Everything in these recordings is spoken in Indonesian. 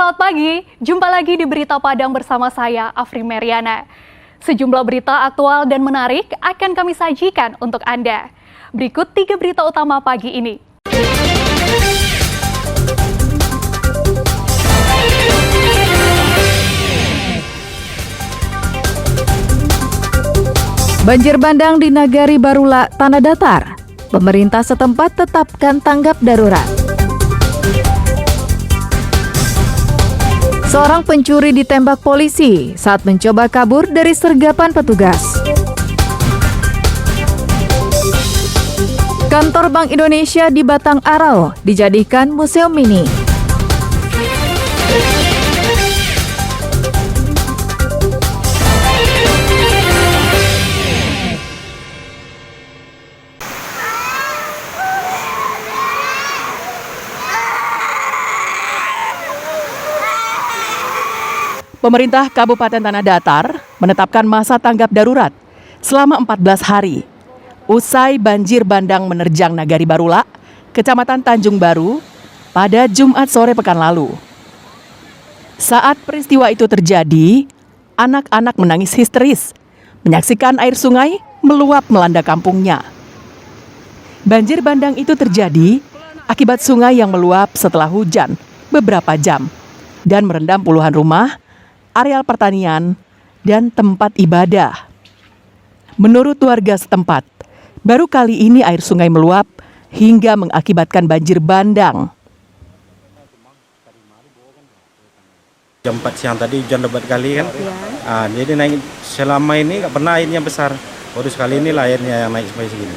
Selamat pagi, jumpa lagi di Berita Padang bersama saya, Afri Meriana. Sejumlah berita aktual dan menarik akan kami sajikan untuk Anda. Berikut 3 berita utama pagi ini. Banjir bandang di Nagari Barula, Tanah Datar. Pemerintah setempat tetapkan tanggap darurat. Seorang pencuri ditembak polisi saat mencoba kabur dari sergapan petugas. Kantor Bank Indonesia di Batang Arau dijadikan museum mini. Pemerintah Kabupaten Tanah Datar menetapkan masa tanggap darurat selama 14 hari. Usai banjir bandang menerjang Nagari Barula, Kecamatan Tanjung Baru, pada Jumat sore pekan lalu. Saat peristiwa itu terjadi, anak-anak menangis histeris, menyaksikan air sungai meluap melanda kampungnya. Banjir bandang itu terjadi akibat sungai yang meluap setelah hujan beberapa jam dan merendam puluhan rumah, areal pertanian, dan tempat ibadah. Menurut warga setempat, baru kali ini air sungai meluap hingga mengakibatkan banjir bandang. Jam 4 siang tadi hujan lebat kali kan, jadi naik selama ini nggak pernah airnya besar, baru sekali inilah airnya yang naik sampai segini.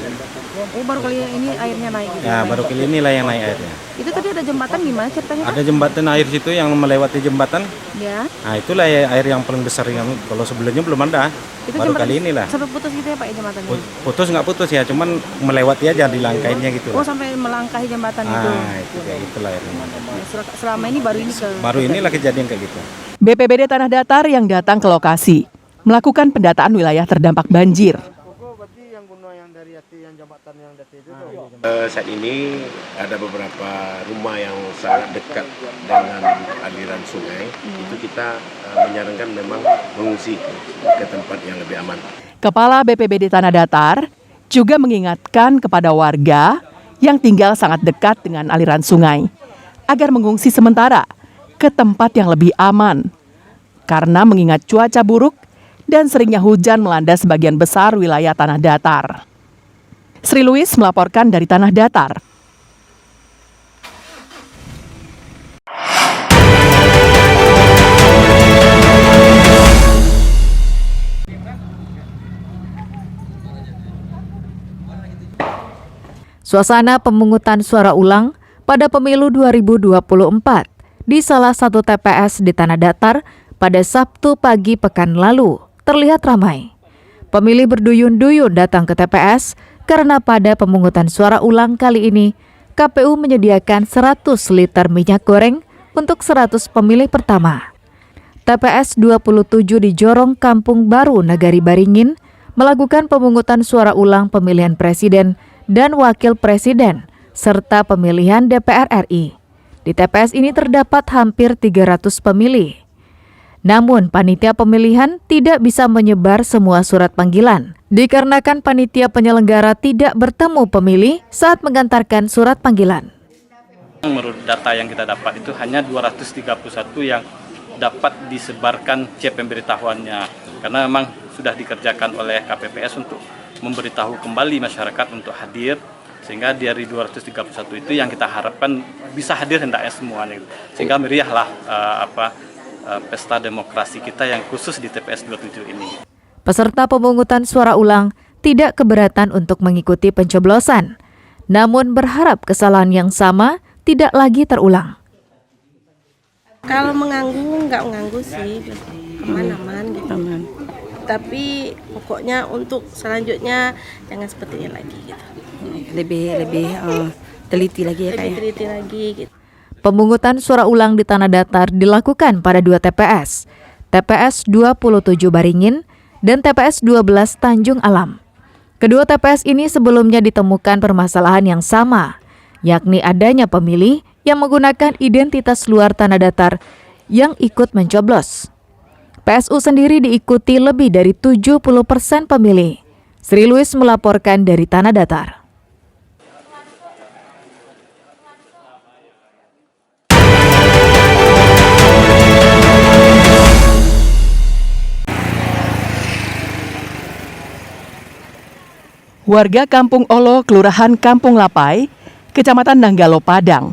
Oh, baru kali ini airnya naik gitu? Ya, baru kali inilah yang naik airnya. Itu tadi ada jembatan gimana ceritanya? Ada jembatan air situ yang melewati jembatan. Ya. Nah, itulah air yang paling besar yang kalau sebelumnya belum ada. Itu baru kali inilah. Sampai putus gitu ya Pak ya jembatannya? Putus nggak putus ya, cuman melewati aja dilangkainnya gitu. Oh, sampai melangkahi jembatan itu. Itu kayak itulah airnya. Selama ini Baru inilah kejadian kayak gitu. BPBD Tanah Datar yang datang ke lokasi melakukan pendataan wilayah terdampak banjir. Saat ini ada beberapa rumah yang sangat dekat dengan aliran sungai. Itu kita menyarankan memang mengungsi ke tempat yang lebih aman. Kepala BPBD Tanah Datar juga mengingatkan kepada warga yang tinggal sangat dekat dengan aliran sungai agar mengungsi sementara ke tempat yang lebih aman. Karena mengingat cuaca buruk dan seringnya hujan melanda sebagian besar wilayah Tanah Datar. Sri Louis melaporkan dari Tanah Datar. Suasana pemungutan suara ulang pada pemilu 2024 di salah satu TPS di Tanah Datar pada Sabtu pagi pekan lalu terlihat ramai. Pemilih berduyun-duyun datang ke TPS karena pada pemungutan suara ulang kali ini, KPU menyediakan 100 liter minyak goreng untuk 100 pemilih pertama. TPS 27 di Jorong Kampung Baru, Nagari Baringin, melakukan pemungutan suara ulang pemilihan presiden dan wakil presiden, serta pemilihan DPR RI. Di TPS ini terdapat hampir 300 pemilih. Namun, panitia pemilihan tidak bisa menyebar semua surat panggilan, dikarenakan panitia penyelenggara tidak bertemu pemilih saat mengantarkan surat panggilan. Menurut data yang kita dapat itu hanya 231 yang dapat disebarkan C pemberitahuannya, karena memang sudah dikerjakan oleh KPPS untuk memberitahu kembali masyarakat untuk hadir, sehingga dari 231 itu yang kita harapkan bisa hadir hendaknya semuanya, sehingga meriahlah pesta demokrasi kita yang khusus di TPS 27 ini. Peserta pemungutan suara ulang tidak keberatan untuk mengikuti pencoblosan, namun berharap kesalahan yang sama tidak lagi terulang. Kalau mengganggu, nggak mengganggu sih, aman-aman gitu. Tapi pokoknya untuk selanjutnya jangan seperti ini lagi gitu. Lebih teliti lagi ya Kak. Lebih teliti lagi gitu. Pemungutan suara ulang di Tanah Datar dilakukan pada 2 TPS, TPS 27 Baringin dan TPS 12 Tanjung Alam. Kedua TPS ini sebelumnya ditemukan permasalahan yang sama, yakni adanya pemilih yang menggunakan identitas luar Tanah Datar yang ikut mencoblos. PSU sendiri diikuti lebih dari 70% pemilih. Sri Louis melaporkan dari Tanah Datar. Warga Kampung Olo, Kelurahan Kampung Lapai, Kecamatan Nanggalo, Padang,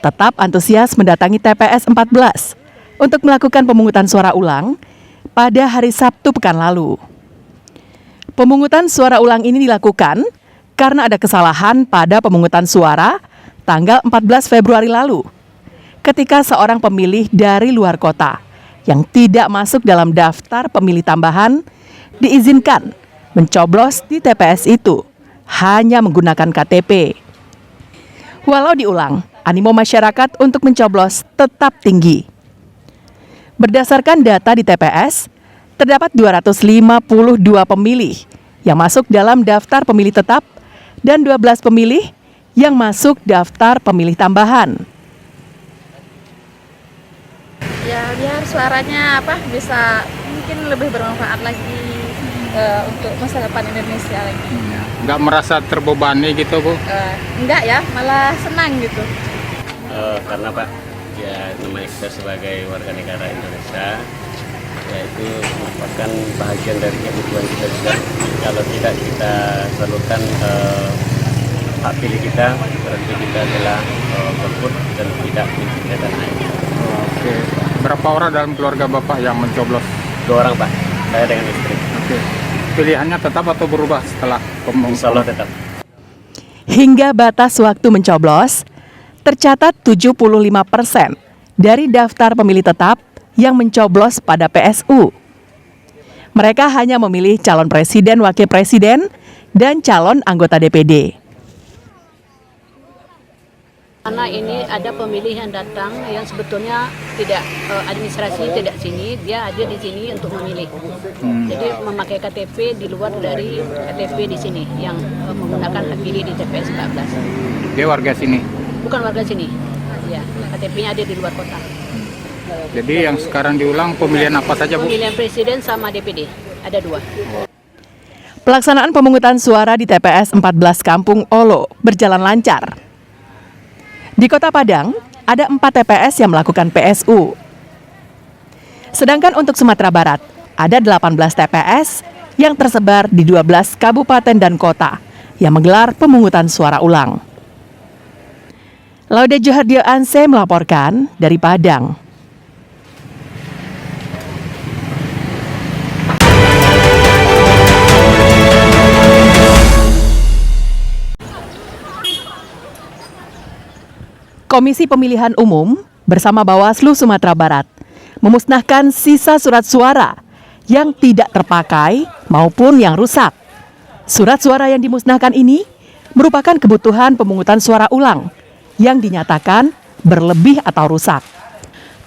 tetap antusias mendatangi TPS 14 untuk melakukan pemungutan suara ulang pada hari Sabtu pekan lalu. Pemungutan suara ulang ini dilakukan karena ada kesalahan pada pemungutan suara tanggal 14 Februari lalu, ketika seorang pemilih dari luar kota yang tidak masuk dalam daftar pemilih tambahan diizinkan mencoblos di TPS itu hanya menggunakan KTP. Walau diulang, animo masyarakat untuk mencoblos tetap tinggi. Berdasarkan data di TPS, terdapat 252 pemilih yang masuk dalam daftar pemilih tetap dan 12 pemilih yang masuk daftar pemilih tambahan. Ya, biar suaranya bisa mungkin lebih bermanfaat lagi untuk masa depan Indonesia lagi. Nggak merasa terbebani gitu, Bu? Enggak ya, malah senang gitu. Karena Pak, ya namanya kita sebagai warga negara Indonesia, ya itu merupakan bahagian dari kehidupan kita juga. Kalau tidak kita salurkan hak pilih kita, berarti kita adalah golput dan tidak mencintai tanah air. Oke. Berapa orang dalam keluarga Bapak yang mencoblos? 2 orang Pak, saya dengan istri. Oke. Pilihannya tetap atau berubah setelah pemungutan? Insya Allah tetap. Hingga batas waktu mencoblos, tercatat 75% dari daftar pemilih tetap yang mencoblos pada PSU. Mereka hanya memilih calon presiden, wakil presiden, dan calon anggota DPD. Karena ini ada pemilih yang datang yang sebetulnya tidak administrasi tidak sini, dia ada di sini untuk memilih. Jadi memakai KTP di luar dari KTP di sini yang menggunakan hak pilih di TPS 14. Dia warga sini? Bukan warga sini, ya KTP-nya ada di luar kota. Jadi yang sekarang diulang pemilihan apa saja, Bu? Pemilihan presiden sama DPD, ada 2. Pelaksanaan pemungutan suara di TPS 14 Kampung Olo berjalan lancar. Di Kota Padang, ada 4 TPS yang melakukan PSU. Sedangkan untuk Sumatera Barat, ada 18 TPS yang tersebar di 12 kabupaten dan kota yang menggelar pemungutan suara ulang. Laude Johardio Anse melaporkan dari Padang. Komisi Pemilihan Umum bersama Bawaslu Sumatera Barat memusnahkan sisa surat suara yang tidak terpakai maupun yang rusak. Surat suara yang dimusnahkan ini merupakan kebutuhan pemungutan suara ulang yang dinyatakan berlebih atau rusak.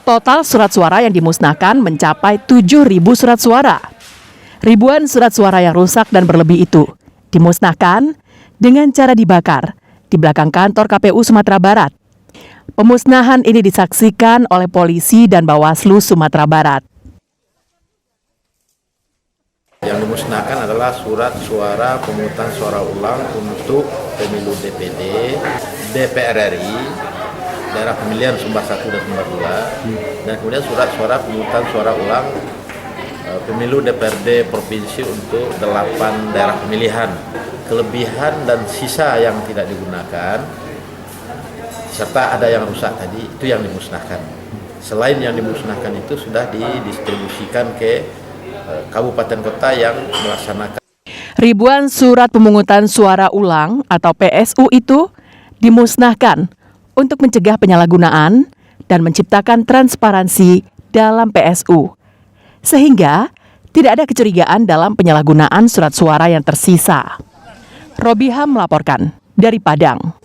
Total surat suara yang dimusnahkan mencapai 7.000 surat suara. Ribuan surat suara yang rusak dan berlebih itu dimusnahkan dengan cara dibakar di belakang kantor KPU Sumatera Barat. Pemusnahan ini disaksikan oleh polisi dan Bawaslu Sumatera Barat. Yang dimusnahkan adalah surat suara pemungutan suara ulang untuk pemilu DPD, DPR RI, daerah pemilihan Sumbar 1 dan Sumbar 2, dan kemudian surat suara pemungutan suara ulang pemilu DPRD Provinsi untuk 8 daerah pemilihan. Kelebihan dan sisa yang tidak digunakan, serta ada yang rusak tadi, itu yang dimusnahkan. Selain yang dimusnahkan itu sudah didistribusikan ke kabupaten kota yang melaksanakan. Ribuan surat pemungutan suara ulang atau PSU itu dimusnahkan untuk mencegah penyalahgunaan dan menciptakan transparansi dalam PSU. Sehingga tidak ada kecurigaan dalam penyalahgunaan surat suara yang tersisa. Robiham melaporkan dari Padang.